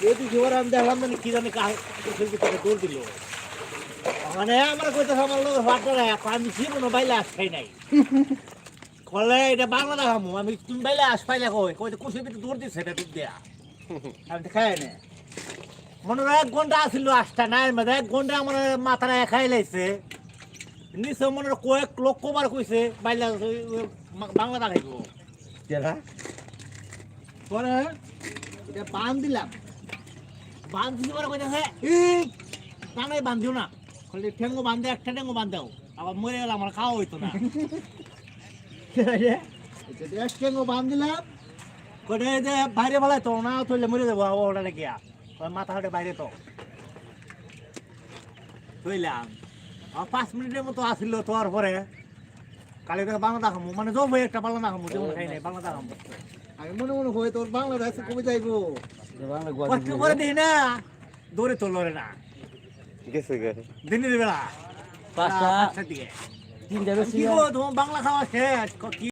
এদি জীবন আমি দেখলাম মানে কি জানি দৌড় দিল মানে আমার কইতে আমার লোক ফাটারে আমি জীবন বাইলে আস খাই নাই কলে এটা বাংলা দেখামু আমি তুমি বাইলে আস পাইলে কই কুসির ভিতরে দৌড় দিছে এটা ডুব দেয়া আমি তো খাই না মনে হয় 1 ঘন্টা আসিল আসটা নাই মানে 1 ঘন্টা আমার মাথাটা খাই লাইছে নিচে মনে কয়েক লক্ষবার কইছে বাইলে বাংলা দেখাইব কেডা পরে এটা বান দিলাম বান দিতে পারে কইতে হ্যাঁ এই টানাই বান্ধিও না খালি ঠেঙ্গো বান্ধে একটা ঠেঙ্গো বান্ধাও আবার মরে গেলে আমার খাওয়া হইতো না এক ঠেঙ্গো বান দিলাম কইতে যে বাইরে বেলায় তো না তুইলে মরে যাবো ওটা গিয়া মাথা হাটে বাইরে তো তুইলাম আর 5 মিনিটের মতো আসিল তোর পরে কালি থেকে বাংলা দেখামু মানে যাবো একটা বাংলা দেখামু যেমন খাই নাই বাংলা দেখামু আমি মনে মনে হয় তোর বাংলা দেশে কমে যাইবো বাংলা কষ্ট করে দিই না দৌড়ে তো লড়ে না গেছে গে দিনের বেলা 5টা দিকে 3টা বেশি কি গো তোমার বাংলা খাওয়া শেষ কি